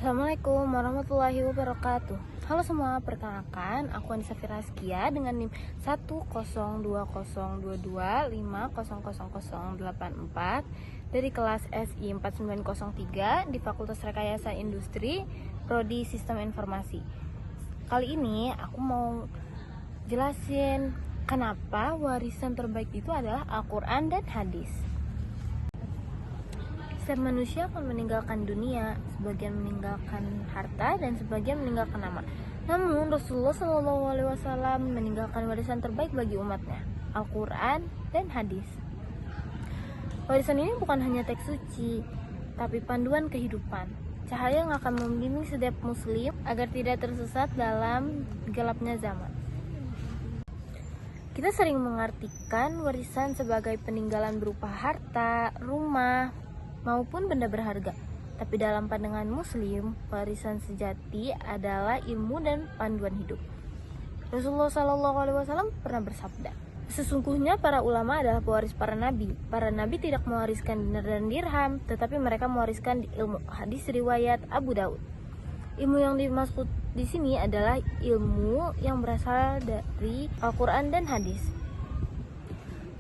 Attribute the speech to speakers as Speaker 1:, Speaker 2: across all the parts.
Speaker 1: Assalamualaikum warahmatullahi wabarakatuh. Halo semua, perkenalkan aku Anissa Firaskia dengan NIM 1020225000084 dari kelas SI 4903 di Fakultas Rekayasa Industri Prodi Sistem Informasi. Kali ini aku mau jelasin kenapa warisan terbaik itu adalah Al-Quran dan Hadis. Setiap manusia akan meninggalkan dunia, sebagian meninggalkan harta dan sebagian meninggalkan nama. Namun Rasulullah SAW meninggalkan warisan terbaik bagi umatnya, Al-Quran dan Hadis. Warisan ini bukan hanya teks suci, tapi panduan kehidupan, cahaya yang akan membimbing setiap muslim agar tidak tersesat dalam gelapnya zaman. Kita sering mengartikan warisan sebagai peninggalan berupa harta, rumah, maupun benda berharga. Tapi dalam pandangan muslim, warisan sejati adalah ilmu dan panduan hidup. Rasulullah SAW pernah bersabda, sesungguhnya para ulama adalah pewaris para nabi. Para nabi tidak mewariskan dinar dan dirham, tetapi mereka mewariskan ilmu. Hadis riwayat Abu Daud. Ilmu yang dimaksud di sini adalah ilmu yang berasal dari Al-Quran dan Hadis.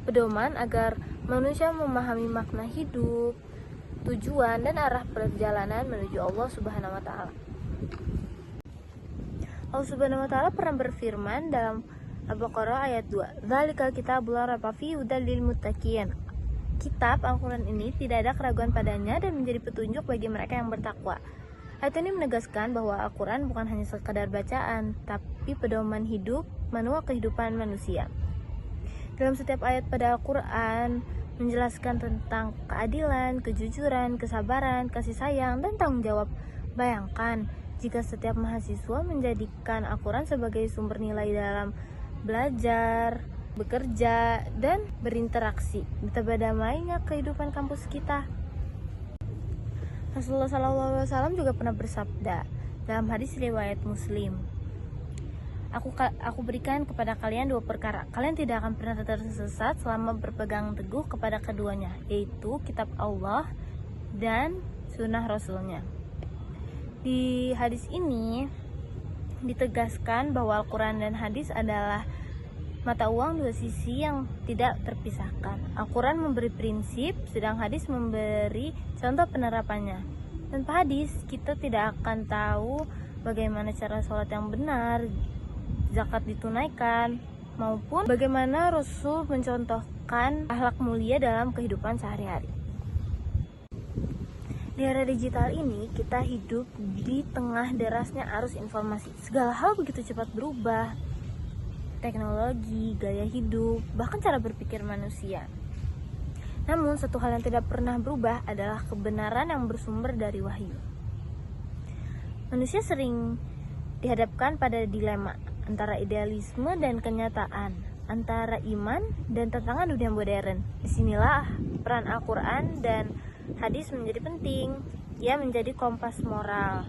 Speaker 1: Pedoman agar manusia memahami makna hidup, tujuan dan arah perjalanan menuju Allah Subhanahu wa taala. Allah Subhanahu wa taala pernah berfirman dalam Al-Baqarah ayat 2, "Dzalikal kitabul la raiba fihi hudal lil muttaqin." Kitab Al-Qur'an ini tidak ada keraguan padanya dan menjadi petunjuk bagi mereka yang bertakwa. Ayat ini menegaskan bahwa Al-Quran bukan hanya sekadar bacaan, tapi pedoman hidup, manual kehidupan manusia. Dalam setiap ayat pada Al-Quran menjelaskan tentang keadilan, kejujuran, kesabaran, kasih sayang, dan tanggung jawab. Bayangkan jika setiap mahasiswa menjadikan Al-Quran sebagai sumber nilai dalam belajar, bekerja, dan berinteraksi. Betapa damainya kehidupan kampus kita. Rasulullah SAW juga pernah bersabda dalam hadis riwayat Muslim, Aku berikan kepada kalian dua perkara. Kalian tidak akan pernah tersesat selama berpegang teguh kepada keduanya, yaitu kitab Allah dan sunnah Rasulnya. Di hadis ini ditegaskan bahwa Al-Quran dan Hadis adalah mata uang dua sisi yang tidak terpisahkan. Al-Quran memberi prinsip, sedang Hadis memberi contoh penerapannya. Tanpa hadis, kita tidak akan tahu bagaimana cara sholat yang benar, zakat ditunaikan, maupun bagaimana Rasul mencontohkan akhlak mulia dalam kehidupan sehari-hari. Di era digital ini, kita hidup di tengah derasnya arus informasi. Segala hal begitu cepat berubah. Teknologi, gaya hidup, bahkan cara berpikir manusia. Namun, satu hal yang tidak pernah berubah adalah kebenaran yang bersumber dari wahyu. Manusia sering dihadapkan pada dilema antara idealisme dan kenyataan, antara iman dan tantangan dunia modern. Disinilah peran Al-Quran dan Hadis menjadi penting. Ia menjadi kompas moral,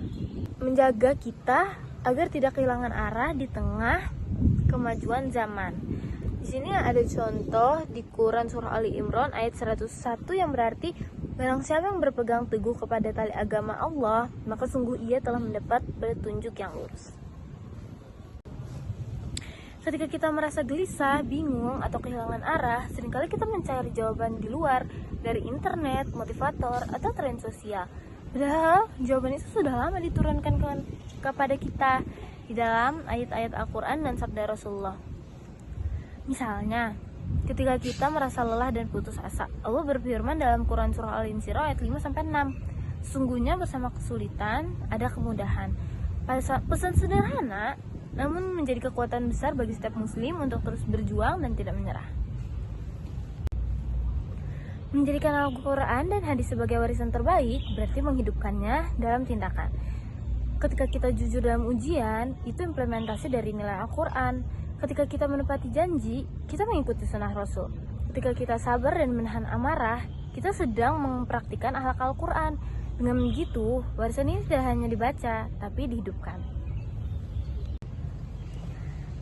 Speaker 1: menjaga kita agar tidak kehilangan arah di tengah kemajuan zaman. Di sini ada contoh di Quran surah Ali Imran ayat 101 yang berarti, barang siapa yang berpegang teguh kepada tali agama Allah, maka sungguh ia telah mendapat petunjuk yang lurus. Ketika kita merasa gelisah, bingung, atau kehilangan arah, seringkali kita mencari jawaban di luar, dari internet, motivator, atau tren sosial. Padahal jawaban itu sudah lama diturunkan kepada kita di dalam ayat-ayat Al-Quran dan sabda Rasulullah. Misalnya, ketika kita merasa lelah dan putus asa, Allah berfirman dalam Quran surah Al-Insyirah ayat 5-6, sesungguhnya bersama kesulitan ada kemudahan. Pesan sederhana, namun menjadi kekuatan besar bagi setiap muslim untuk terus berjuang dan tidak menyerah. Menjadikan Al-Quran dan Hadis sebagai warisan terbaik berarti menghidupkannya dalam tindakan. Ketika kita jujur dalam ujian, itu implementasi dari nilai Al-Quran. Ketika kita menepati janji, kita mengikuti sunnah Rasul. Ketika kita sabar dan menahan amarah, kita sedang mempraktikkan akhlak Al-Quran. Dengan begitu, warisan ini tidak hanya dibaca, tapi dihidupkan.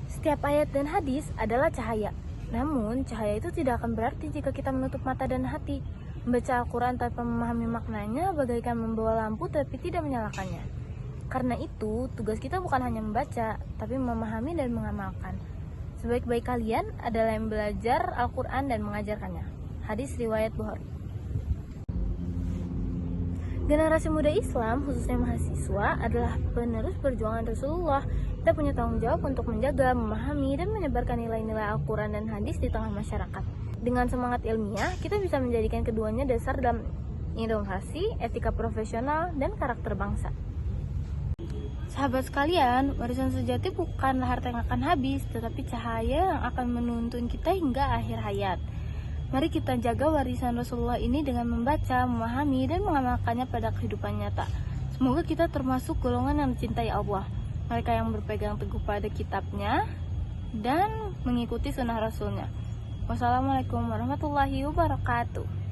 Speaker 1: Setiap ayat dan hadis adalah cahaya. Namun, cahaya itu tidak akan berarti jika kita menutup mata dan hati. Membaca Al-Quran tanpa memahami maknanya bagaikan membawa lampu tapi tidak menyalakannya. Karena itu, tugas kita bukan hanya membaca, tapi memahami dan mengamalkan. Sebaik-baik kalian adalah yang belajar Al-Quran dan mengajarkannya. Hadis riwayat Bukhari. Generasi muda Islam, khususnya mahasiswa, adalah penerus perjuangan Rasulullah. Kita punya tanggung jawab untuk menjaga, memahami, dan menyebarkan nilai-nilai Al-Quran dan hadis di tengah masyarakat. Dengan semangat ilmiah, kita bisa menjadikan keduanya dasar dalam inovasi, etika profesional, dan karakter bangsa. Sahabat sekalian, warisan sejati bukanlah harta yang akan habis, tetapi cahaya yang akan menuntun kita hingga akhir hayat. Mari kita jaga warisan Rasulullah ini dengan membaca, memahami, dan mengamalkannya pada kehidupan nyata. Semoga kita termasuk golongan yang dicintai Allah, mereka yang berpegang teguh pada kitabnya dan mengikuti sunnah Rasulnya. Wassalamualaikum warahmatullahi wabarakatuh.